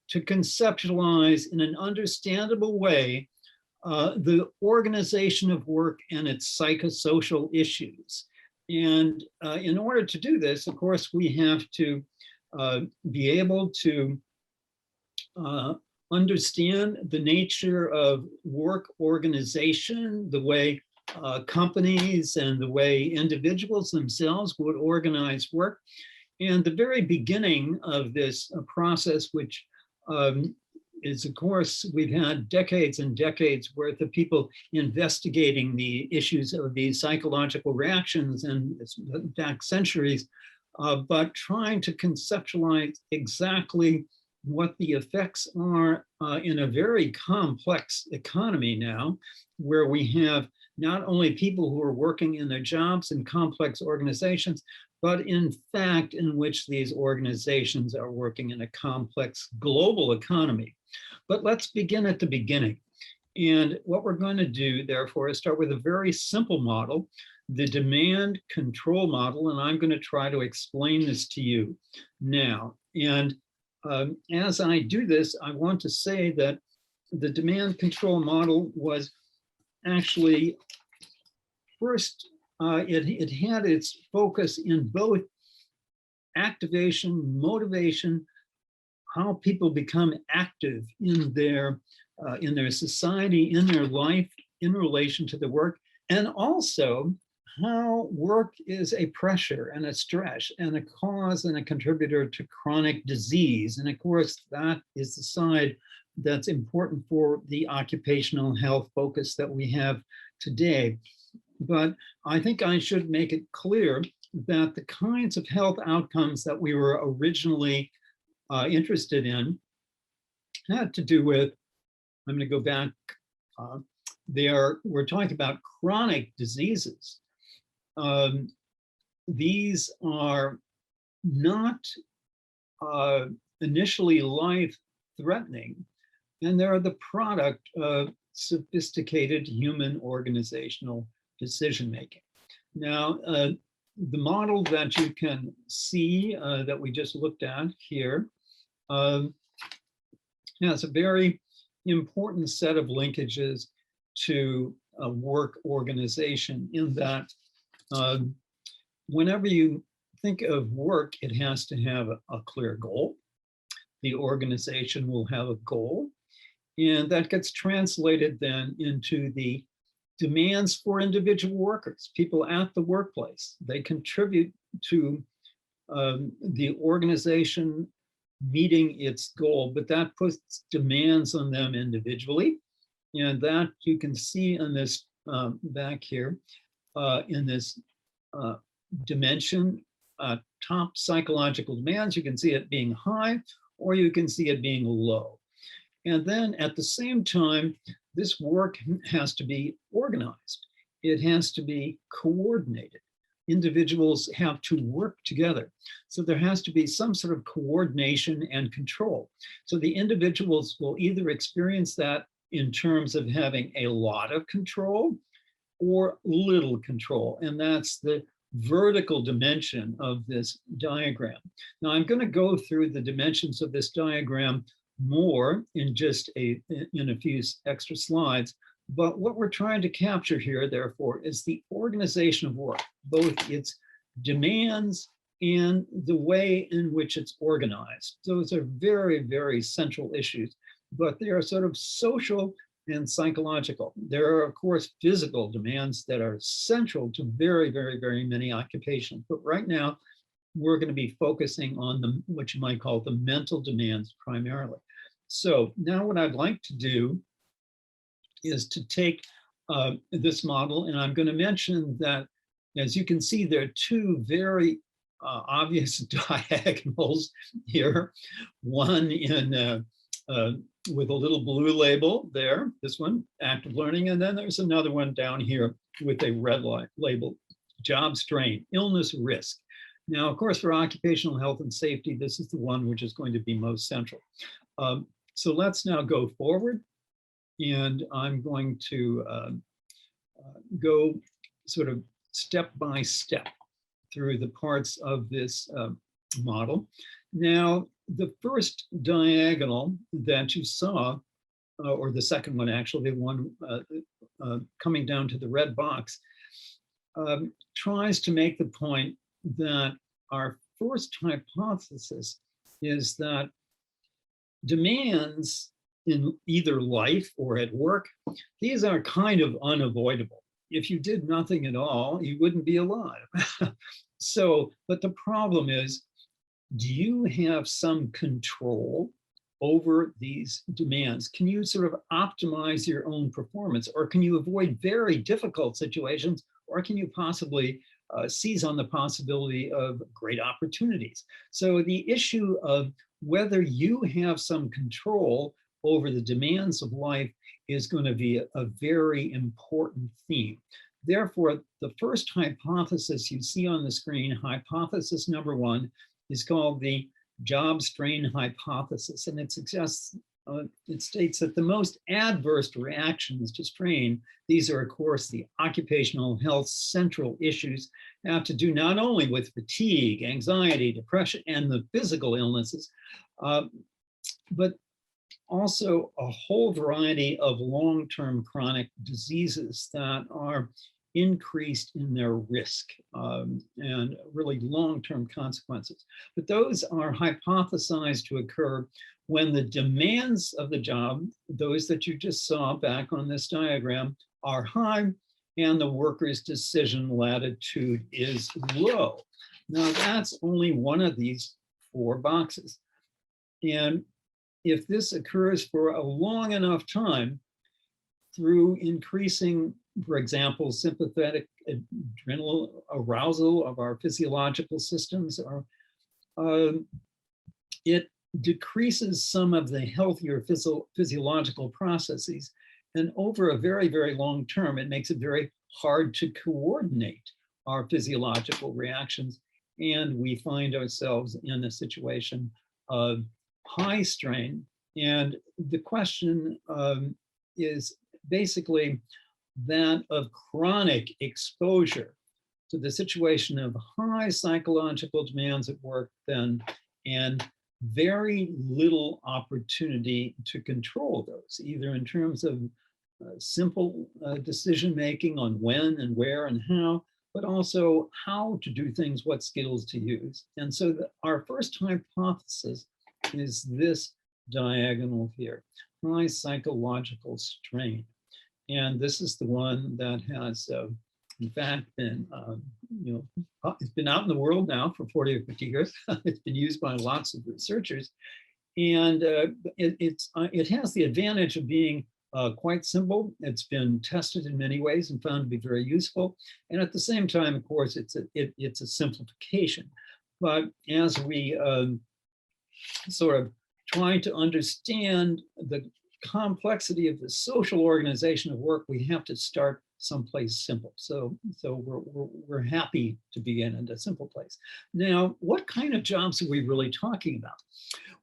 to conceptualize in an understandable way the organization of work and its psychosocial issues. And in order to do this, of course, we have to be able to understand the nature of work organization, the way companies and the way individuals themselves would organize work. And the very beginning of this process, which is, of course, we've had decades and decades worth of people investigating the issues of these psychological reactions, and in fact centuries, but trying to conceptualize exactly what the effects are in a very complex economy now, where we have not only people who are working in their jobs in complex organizations, but in fact in which these organizations are working in a complex global economy. But let's begin at the beginning. And what we're going to do, therefore, is start with a very simple model, the demand control model, and I'm going to try to explain this to you now. And as I do this, I want to say that the demand control model was actually first, it had its focus in both activation, motivation, how people become active in their society, in their life, in relation to the work, and also how work is a pressure and a stress and a cause and a contributor to chronic disease. And of course, that is the side that's important for the occupational health focus that we have today. But I think I should make it clear that the kinds of health outcomes that we were originally interested in had to do with, I'm going to go back, we're talking about chronic diseases. These are not initially life-threatening, and they're the product of sophisticated human organizational decision-making. Now, the model that you can see that we just looked at here has a very important set of linkages to work organization, in that whenever you think of work, it has to have a clear goal. The organization will have a goal, and that gets translated then into the demands for individual workers, people at the workplace. They contribute to the organization meeting its goal, but that puts demands on them individually. And that you can see on this back here in this dimension, top psychological demands. You can see it being high, or you can see it being low. And then at the same time, this work has to be organized. It has to be coordinated. Individuals have to work together. So there has to be some sort of coordination and control. So the individuals will either experience that in terms of having a lot of control or little control. And that's the vertical dimension of this diagram. Now I'm going to go through the dimensions of this diagram more in just in a few extra slides. But what we're trying to capture here, therefore, is the organization of work, both its demands and the way in which it's organized. Those are very, very central issues, but they are sort of social and psychological. There are, of course, physical demands that are central to very, very, very many occupations. But right now, we're going to be focusing on what you might call the mental demands primarily. So now what I'd like to do is to take this model, and I'm going to mention that, as you can see, there are two very obvious diagonals here. One in with a little blue label there, this one, active learning, and then there's another one down here with a red label, job strain, illness risk. Now, of course, for occupational health and safety, this is the one which is going to be most central. So let's now go forward, and I'm going to go sort of step by step through the parts of this model. Now, the first diagonal that you saw, or the second one actually, the one coming down to the red box, tries to make the point that our first hypothesis is that demands in either life or at work, these are kind of unavoidable. If you did nothing at all, you wouldn't be alive. So, but the problem is, do you have some control over these demands? Can you sort of optimize your own performance, or can you avoid very difficult situations, or can you possibly seize on the possibility of great opportunities? So the issue of whether you have some control over the demands of life is going to be a very important theme. Therefore, the first hypothesis you see on the screen, hypothesis number one, is called the job strain hypothesis. And it suggests, it states that the most adverse reactions to strain, these are of course the occupational health central issues, have to do not only with fatigue, anxiety, depression, and the physical illnesses, but also a whole variety of long-term chronic diseases that are increased in their risk and really long-term consequences. But those are hypothesized to occur when the demands of the job, those that you just saw back on this diagram, are high and the worker's decision latitude is low. Now that's only one of these four boxes. And if this occurs for a long enough time, through increasing, for example, sympathetic adrenal arousal of our physiological systems, it decreases some of the healthier physiological processes. And over a very, very long term, it makes it very hard to coordinate our physiological reactions. And we find ourselves in a situation of high strain. And the question is basically that of chronic exposure to the situation of high psychological demands at work then, and very little opportunity to control those, either in terms of simple decision-making on when and where and how, but also how to do things, what skills to use. And so our first hypothesis is this diagonal here, high psychological strain. And this is the one that has, in fact, been, it's been out in the world now for 40 or 50 years. It's been used by lots of researchers. And it has the advantage of being quite simple. It's been tested in many ways and found to be very useful. And at the same time, of course, it's a simplification. But as we sort of try to understand the complexity of the social organization of work, we have to start someplace simple. So we're happy to begin in a simple place. Now, what kind of jobs are we really talking about?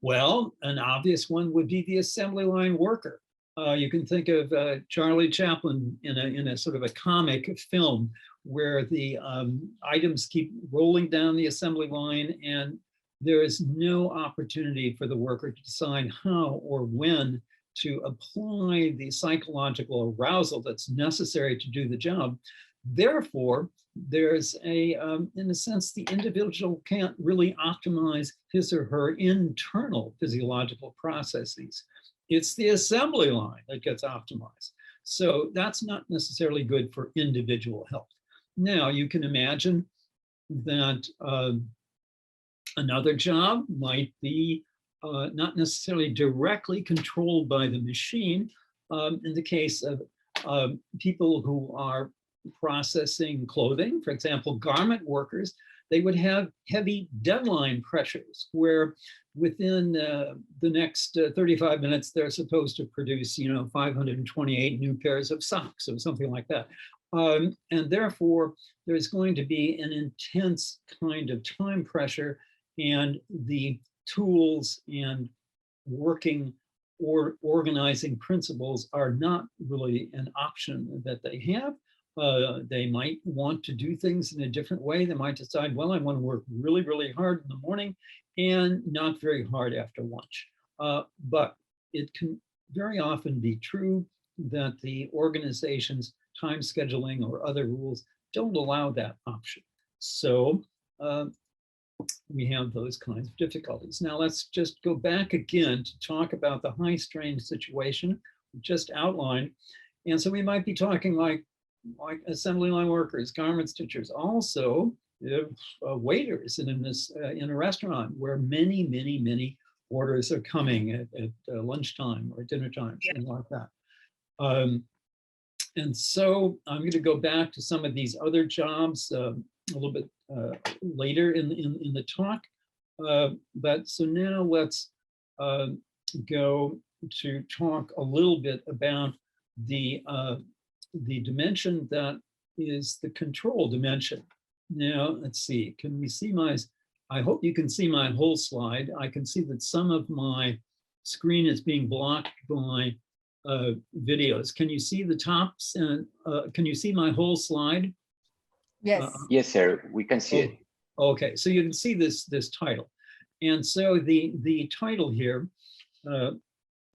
Well, an obvious one would be the assembly line worker. You can think of Charlie Chaplin in a sort of a comic film where the items keep rolling down the assembly line and there is no opportunity for the worker to decide how or when to apply the psychological arousal that's necessary to do the job. Therefore, there's in a sense, the individual can't really optimize his or her internal physiological processes. It's the assembly line that gets optimized. So that's not necessarily good for individual health. Now, you can imagine that another job might be not necessarily directly controlled by the machine. In the case of people who are processing clothing, for example, garment workers, they would have heavy deadline pressures where within the next 35 minutes, they're supposed to produce, 528 new pairs of socks or something like that. And therefore, there's going to be an intense kind of time pressure, and the tools and working or organizing principles are not really an option that they have. They might want to do things in a different way. They might decide, well, I want to work really, really hard in the morning and not very hard after lunch. But it can very often be true that the organization's time scheduling or other rules don't allow that option. So we have those kinds of difficulties. Now let's just go back again to talk about the high strain situation we just outlined. And so we might be talking like assembly line workers, garment stitchers, also waiters in a restaurant where many orders are coming at lunchtime or dinner time, something like that. And so I'm going to go back to some of these other jobs a little bit later in the talk. But so now let's go to talk a little bit about the dimension that is the control dimension. Now, let's see, can we see I hope you can see my whole slide. I can see that some of my screen is being blocked by videos. Can you see the tops? And can you see my whole slide? Yes. Yes, sir. We can see it. Okay, so you can see this title. And so the title here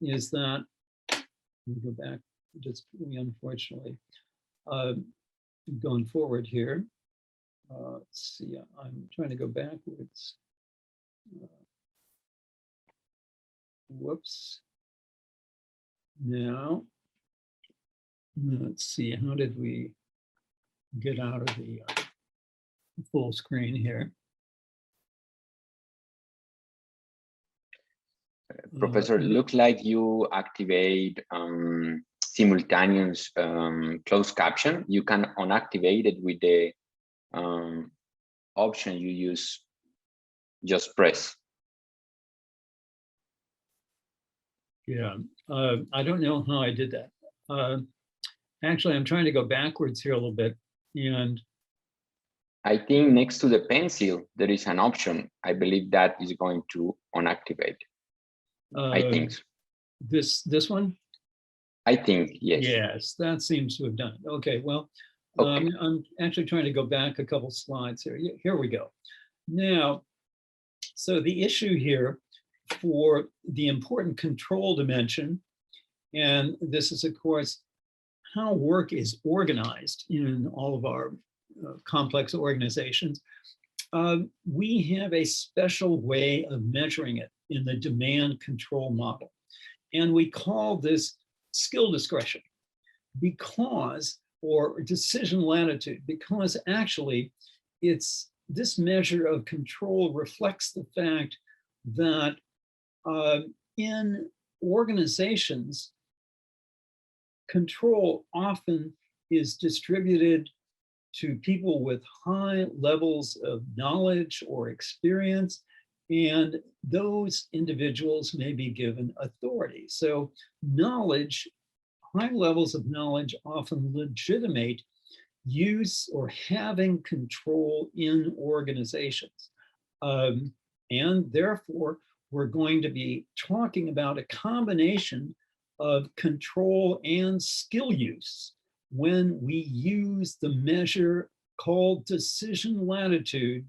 is that, let me go back, just unfortunately, going forward here. Let's see, I'm trying to go backwards. Whoops. Now, let's see, how did we get out of the full screen here? Professor, looks like you activate simultaneous closed caption. You can unactivate it with the option you use. Just press. Yeah, I don't know how I did that. Actually, I'm trying to go backwards here a little bit. And I think next to the pencil, there is an option. I believe that is going to unactivate. I think so. This one? I think, yes. Yes, that seems to have done it. Okay, well, Okay. I'm actually trying to go back a couple slides here. Here we go. Now, so the issue here for the important control dimension, and this is, of course, how work is organized in all of our complex organizations. We have a special way of measuring it in the demand control model. And we call this skill discretion because, or decision latitude, because actually this measure of control reflects the fact that in organizations, control often is distributed to people with high levels of knowledge or experience, and those individuals may be given authority. So knowledge, high levels of knowledge often legitimate use or having control in organizations. And therefore, we're going to be talking about a combination of control and skill use when we use the measure called decision latitude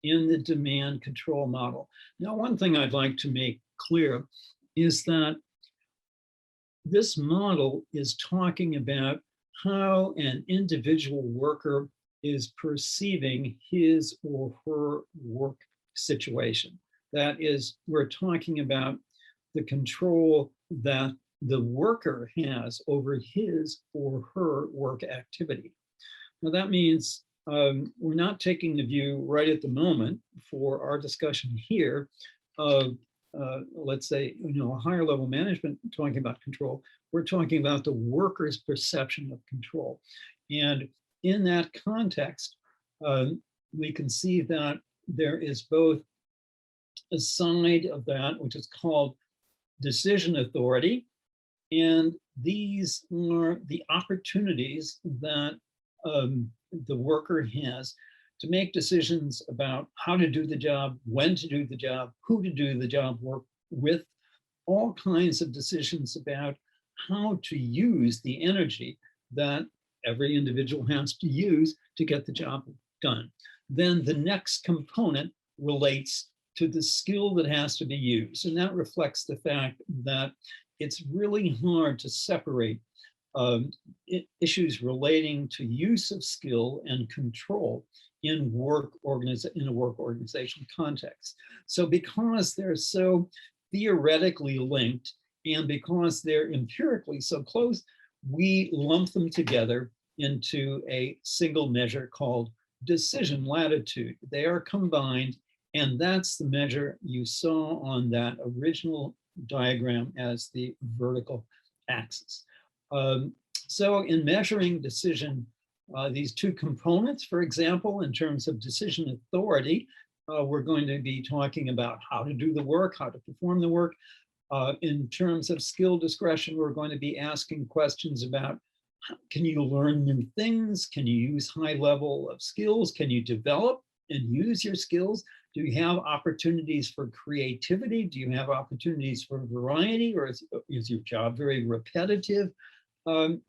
in the demand control model. Now, one thing I'd like to make clear is that this model is talking about how an individual worker is perceiving his or her work situation. That is, we're talking about the control that the worker has over his or her work activity. Now that means we're not taking the view right at the moment for our discussion here of, let's say, a higher level management talking about control. We're talking about the worker's perception of control. And in that context, we can see that there is both a side of that, which is called decision authority. And these are the opportunities that the worker has to make decisions about how to do the job, when to do the job, who to do the job work with, all kinds of decisions about how to use the energy that every individual has to use to get the job done. Then the next component relates to the skill that has to be used. And that reflects the fact that it's really hard to separate issues relating to use of skill and control in a work organization context. So because they're so theoretically linked and because they're empirically so close, we lump them together into a single measure called decision latitude. They are combined, and that's the measure you saw on that original diagram as the vertical axis. So in measuring decision, these two components, for example, in terms of decision authority, we're going to be talking about how to do the work, how to perform the work. In terms of skill discretion, we're going to be asking questions about, can you learn new things? Can you use high level of skills? Can you develop and use your skills? Do you have opportunities for creativity? Do you have opportunities for variety, or is your job very repetitive? And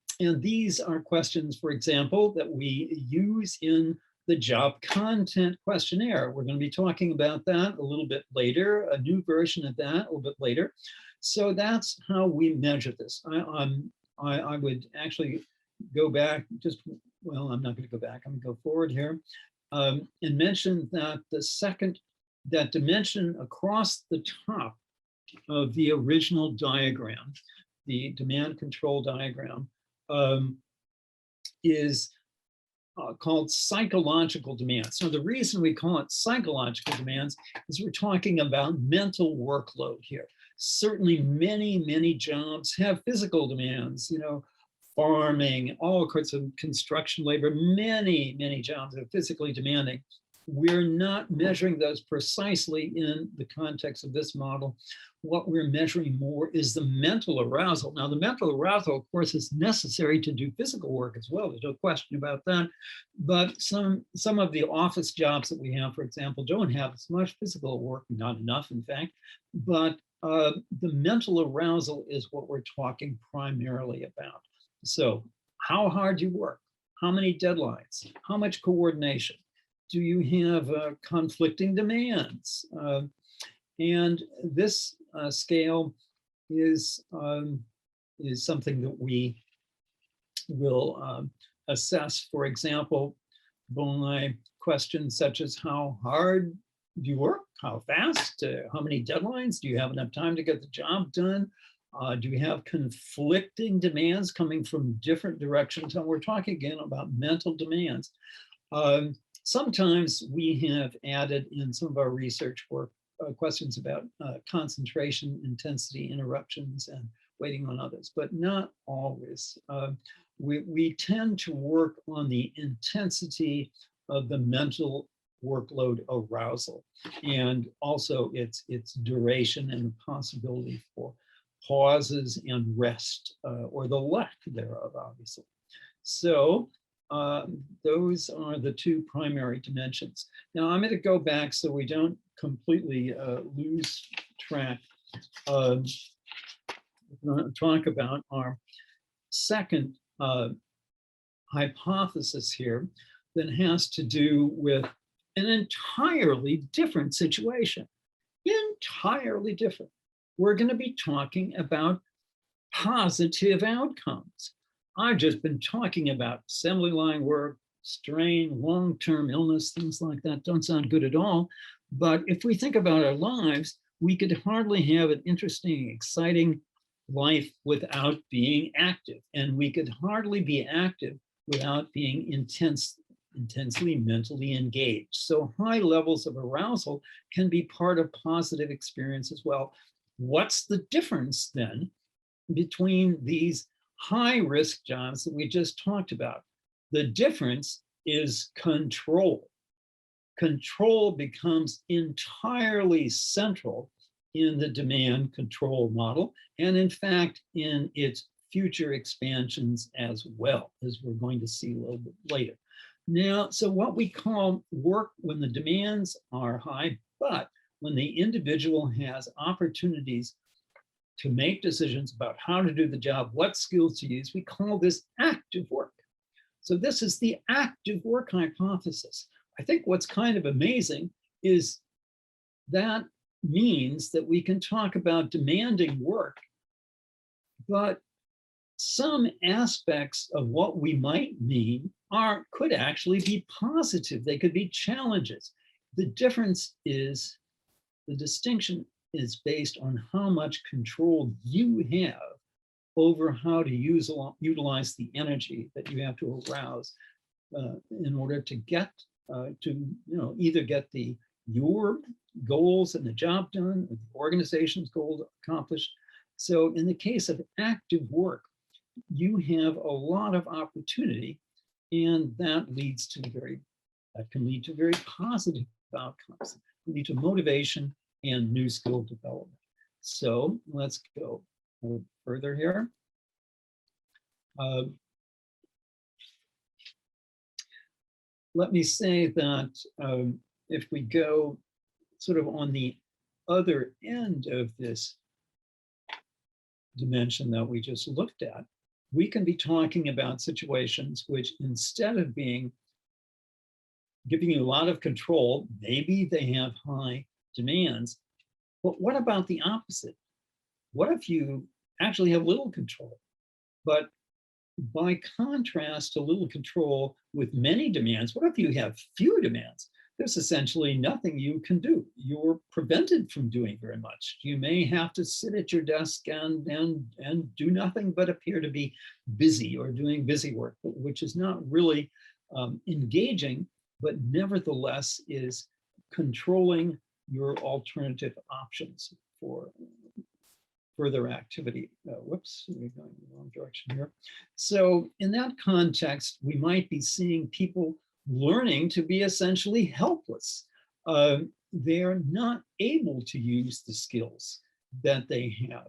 these are questions, for example, that we use in the job content questionnaire. We're going to be talking about that a little bit later, a new version of that a little bit later. So that's how we measure this. I would actually go back well, I'm not going to go back, I'm going to go forward here and mention that that dimension across the top of the original diagram, the demand control diagram, is called psychological demands. So the reason we call it psychological demands is we're talking about mental workload here. Certainly many jobs have physical demands, farming, all sorts of construction labor, many jobs are physically demanding. We're not measuring those precisely in the context of this model. What we're measuring more is the mental arousal. Now, the mental arousal, of course, is necessary to do physical work as well. There's no question about that. But some of the office jobs that we have, for example, don't have as much physical work, not enough, in fact. But the mental arousal is what we're talking primarily about. So how hard you work, how many deadlines, how much coordination, do you have conflicting demands? And this scale is something that we will assess, for example, by questions such as how hard do you work, how fast, how many deadlines, do you have enough time to get the job done? Do you have conflicting demands coming from different directions? And we're talking again about mental demands. Sometimes we have added in some of our research work questions about concentration, intensity, interruptions, and waiting on others, but not always. We tend to work on the intensity of the mental workload arousal, and also its duration and the possibility for pauses and rest, or the lack thereof, obviously. So those are the two primary dimensions. Now I'm going to go back so we don't completely lose track. We're going to talk about our second hypothesis here that has to do with an entirely different situation. Entirely different. We're going to be talking about positive outcomes. I've just been talking about assembly line work, strain, long-term illness, things like that don't sound good at all. But if we think about our lives, we could hardly have an interesting, exciting life without being active. And we could hardly be active without being intensely mentally engaged. So high levels of arousal can be part of positive experience as well. What's the difference then between these high-risk jobs that we just talked about? The difference is control. Control becomes entirely central in the demand control model, and in fact, in its future expansions as well, as we're going to see a little bit later. Now, so what we call work when the demands are high, but when the individual has opportunities to make decisions about how to do the job, what skills to use, we call this active work. So this is the active work hypothesis. I think what's kind of amazing is that means that we can talk about demanding work, but some aspects of what we might mean could actually be positive. They could be challenges. The difference is, the distinction is based on how much control you have over how to utilize the energy that you have to arouse in order to get either get your goals and the job done, or the organization's goal accomplished. So in the case of active work, you have a lot of opportunity, and that can lead to very positive outcomes, lead to motivation and new skill development. So let's go further here. Let me say that if we go sort of on the other end of this dimension that we just looked at, we can be talking about situations which, instead of giving you a lot of control, maybe they have high demands. But what about the opposite? What if you actually have little control? But by contrast to little control with many demands, what if you have few demands? There's essentially nothing you can do. You're prevented from doing very much. You may have to sit at your desk and do nothing but appear to be busy or doing busy work, which is not really engaging, but nevertheless is controlling your alternative options for further activity. Whoops, we're going in the wrong direction here. So in that context, we might be seeing people learning to be essentially helpless. They're not able to use the skills that they have.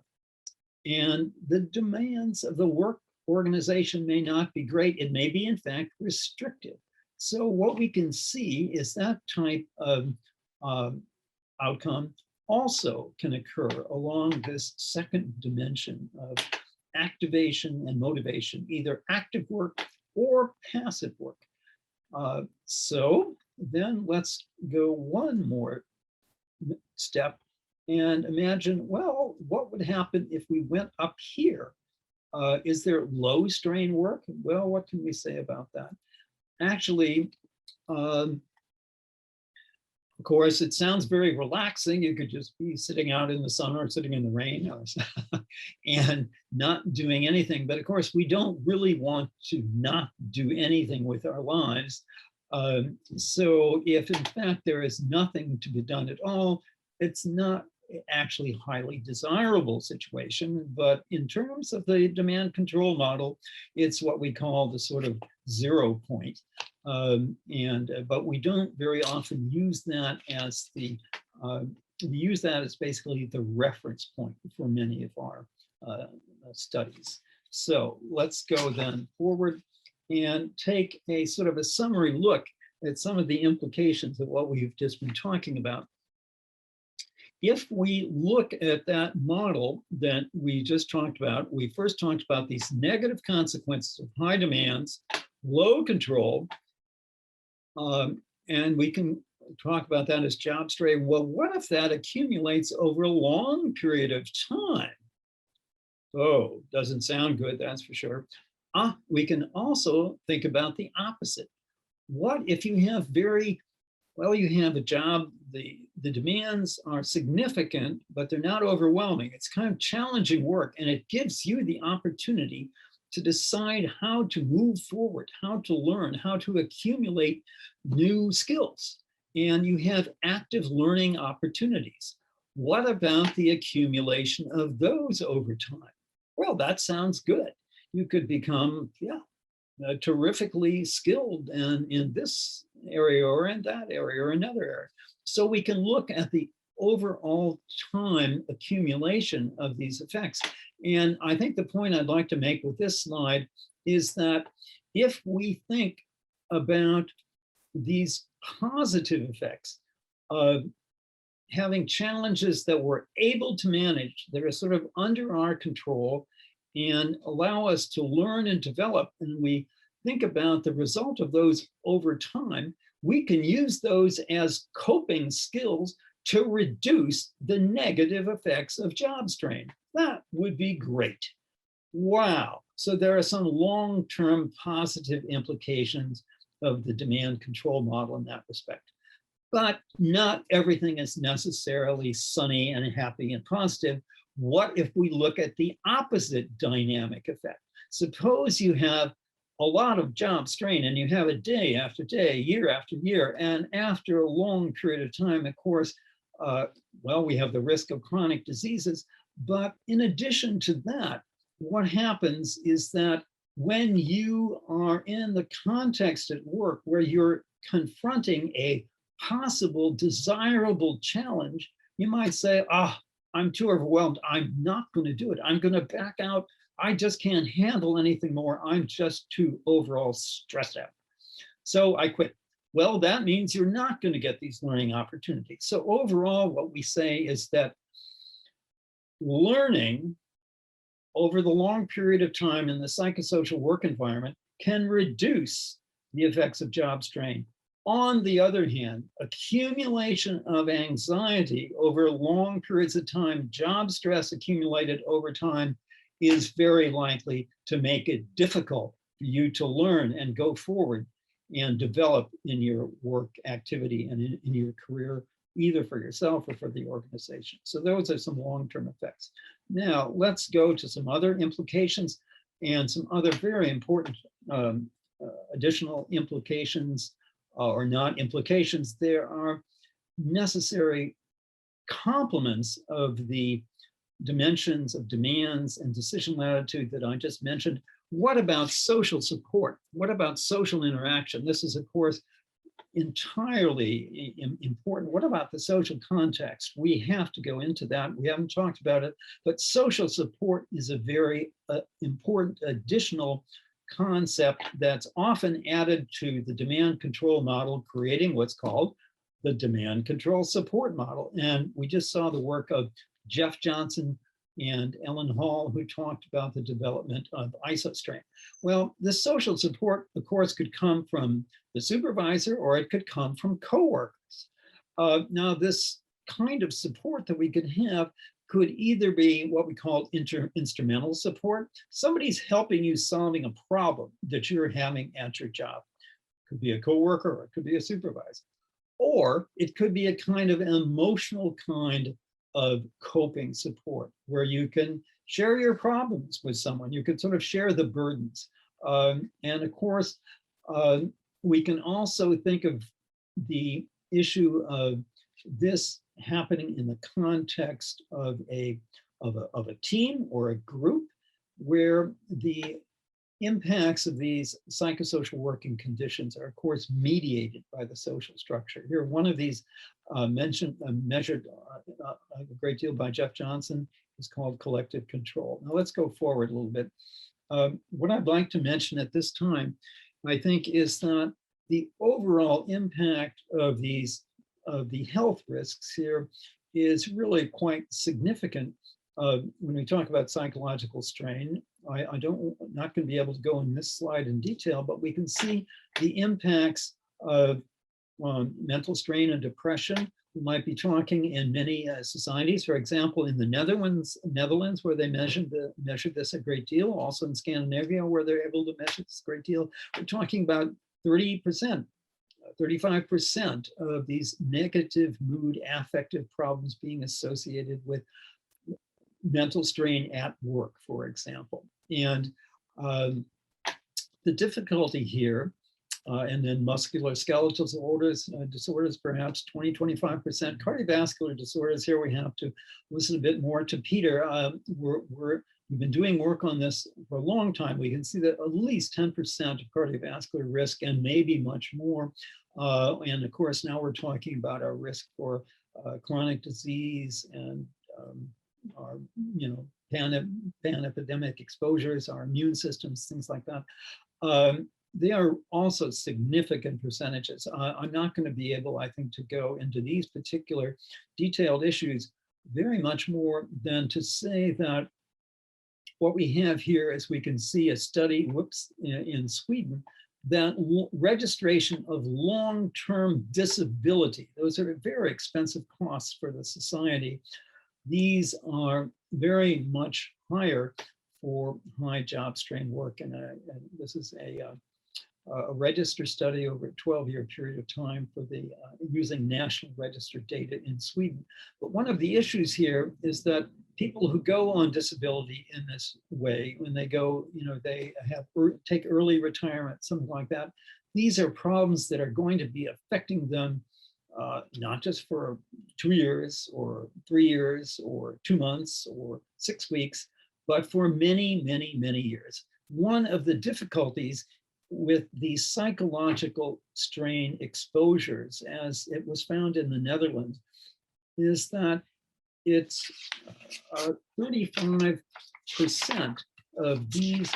And the demands of the work organization may not be great. It may be, in fact, restrictive. So what we can see is that type of outcome also can occur along this second dimension of activation and motivation, either active work or passive work. So then let's go one more step and imagine, well, what would happen if we went up here? Is there low strain work? Well, what can we say about that? Actually, of course, it sounds very relaxing. You could just be sitting out in the sun or sitting in the rain and not doing anything. But of course, we don't really want to not do anything with our lives. So if in fact there is nothing to be done at all, it's not actually a highly desirable situation. But in terms of the demand control model, it's what we call the sort of 0 point. But we don't very often use that as we use that as basically the reference point for many of our studies. So let's go then forward and take a sort of a summary look at some of the implications of what we've just been talking about. If we look at that model that we just talked about, we first talked about these negative consequences of high demands, low control, and we can talk about that as job strain. Well, what if that accumulates over a long period of time? Oh, doesn't sound good, that's for sure. We can also think about the opposite. What if you have you have a job, the demands are significant, but they're not overwhelming. It's kind of challenging work, and it gives you the opportunity to decide how to move forward, how to learn, how to accumulate new skills. And you have active learning opportunities. What about the accumulation of those over time? Well, that sounds good. You could become, terrifically skilled in this area or in that area or another area. So we can look at the overall time accumulation of these effects. And I think the point I'd like to make with this slide is that if we think about these positive effects of having challenges that we're able to manage, that are sort of under our control and allow us to learn and develop, and we think about the result of those over time, we can use those as coping skills to reduce the negative effects of job strain. That would be great. Wow. So there are some long-term positive implications of the demand control model in that respect. But not everything is necessarily sunny and happy and positive. What if we look at the opposite dynamic effect? Suppose you have a lot of job strain and you have it day after day, year after year, and after a long period of time, of course, well, we have the risk of chronic diseases. But in addition to that, what happens is that when you are in the context at work where you're confronting a possible desirable challenge, you might say, I'm too overwhelmed. I'm not going to do it. I'm going to back out. I just can't handle anything more. I'm just too overall stressed out. So I quit. Well, that means you're not going to get these learning opportunities. So overall, what we say is that learning over the long period of time in the psychosocial work environment can reduce the effects of job strain. On the other hand, accumulation of anxiety over long periods of time, job stress accumulated over time, is very likely to make it difficult for you to learn and go forward and develop in your work activity and in your career, either for yourself or for the organization. So those are some long-term effects. Now, let's go to some other implications and some other very important additional implications or not implications. There are necessary complements of the dimensions of demands and decision latitude that I just mentioned. What about social support? What about social interaction? This is, of course, entirely important. What about the social context? We have to go into that. We haven't talked about it, but social support is a very important additional concept that's often added to the demand control model, creating what's called the demand control support model. And we just saw the work of Jeff Johnson and Ellen Hall, who talked about the development of ISOSTRAIN. Well, the social support, of course, could come from the supervisor or it could come from coworkers. Now, this kind of support that we could have could either be what we call instrumental support. Somebody's helping you solving a problem that you're having at your job. It could be a coworker or it could be a supervisor. Or it could be a kind of emotional kind of coping support where you can share your problems with someone. You can sort of share the burdens. And of course, we can also think of the issue of this happening in the context of a team or a group where the impacts of these psychosocial working conditions are, of course, mediated by the social structure. Here, one of these measured a great deal by Jeff Johnson is called collective control. Now let's go forward a little bit. What I'd like to mention at this time, I think, is that the overall impact of the health risks here is really quite significant. When we talk about psychological strain, I'm not going to be able to go in this slide in detail, but we can see the impacts of mental strain and depression. We might be talking in many societies, for example, in the Netherlands, where they measured this a great deal, also in Scandinavia, where they're able to measure this a great deal. We're talking about 30%, 35% of these negative mood affective problems being associated with mental strain at work, for example. And the difficulty here, and then musculoskeletal disorders, perhaps 20-25%. Cardiovascular disorders, here we have to listen a bit more to Peter. We've been doing work on this for a long time. We can see that at least 10% of cardiovascular risk and maybe much more. And of course, now we're talking about our risk for chronic disease and our, pan-epidemic exposures, our immune systems, things like that. They are also significant percentages. I'm not going to be able, I think, to go into these particular detailed issues very much more than to say that what we have here is we can see a study, in Sweden that registration of long-term disability, those are very expensive costs for the society. These are very much higher for high job strain work. And this is a register study over a 12-year period of time for the using National Register data in Sweden. But one of the issues here is that people who go on disability in this way, when they go, they have take early retirement, something like that, these are problems that are going to be affecting them not just for 2 years or 3 years or 2 months or 6 weeks, but for many, many, many years. One of the difficulties with the psychological strain exposures, as it was found in the Netherlands, is that it's 35% of these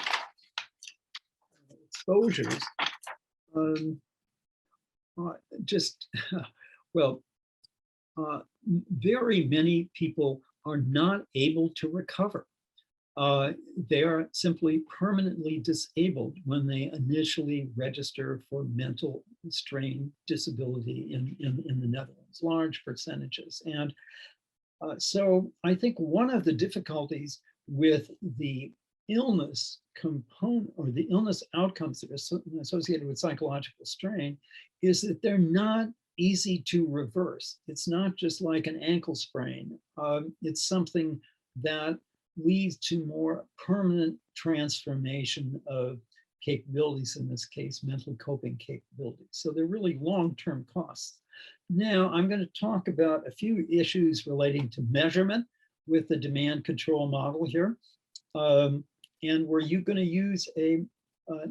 exposures very many people are not able to recover. They are simply permanently disabled when they initially register for mental strain disability in the Netherlands, large percentages. And so I think one of the difficulties with the illness component or the illness outcomes that are associated with psychological strain is that they're not easy to reverse. It's not just like an ankle sprain. It's something that leads to more permanent transformation of capabilities, in this case, mental coping capabilities. So they're really long-term costs. Now, I'm going to talk about a few issues relating to measurement with the demand control model here. And we're going to use an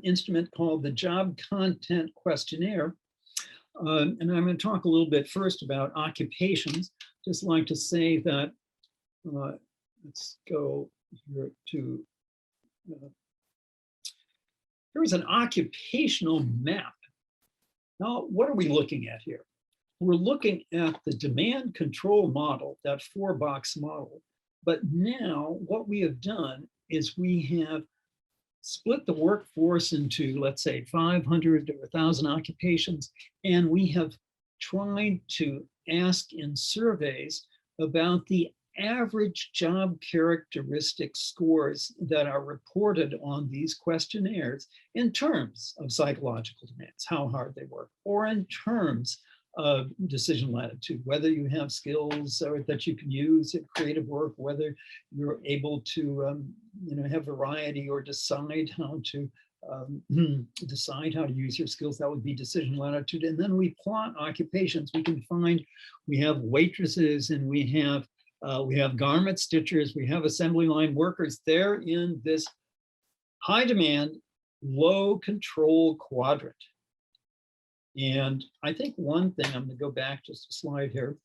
instrument called the Job Content Questionnaire. And I'm going to talk a little bit first about occupations. Just like to say that, let's go here to, here's an occupational map. Now, what are we looking at here? We're looking at the demand control model, that 4-box model. But now what we have done is we have split the workforce into, let's say, 500 or 1,000 occupations, and we have tried to ask in surveys about the average job characteristic scores that are reported on these questionnaires in terms of psychological demands, how hard they work, or in terms of decision latitude, whether you have skills or that you can use at creative work, whether you're able to have variety or decide how to use your skills. That would be decision latitude. And then we plot occupations. We can find we have waitresses, and we have garment stitchers, we have assembly line workers. They're in this high demand, low control quadrant. And I think one thing, I'm going to go back just a slide here,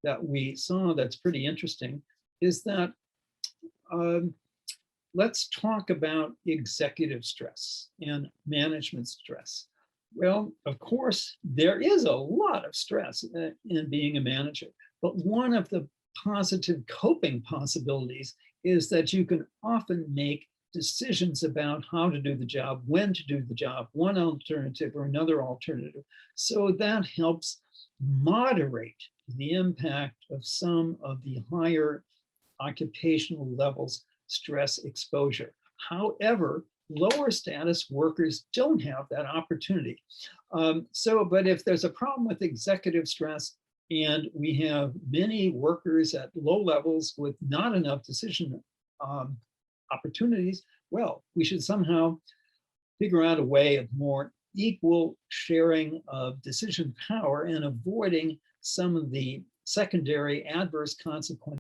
that we saw that's pretty interesting is that let's talk about executive stress and management stress. Well, of course, there is a lot of stress in being a manager, but one of the positive coping possibilities is that you can often make decisions about how to do the job, when to do the job, one alternative or another alternative. So that helps moderate the impact of some of the higher occupational levels stress exposure. However, lower status workers don't have that opportunity. But if there's a problem with executive stress, and we have many workers at low levels with not enough decision opportunities, well, we should somehow figure out a way of more equal sharing of decision power and avoiding some of the secondary adverse consequences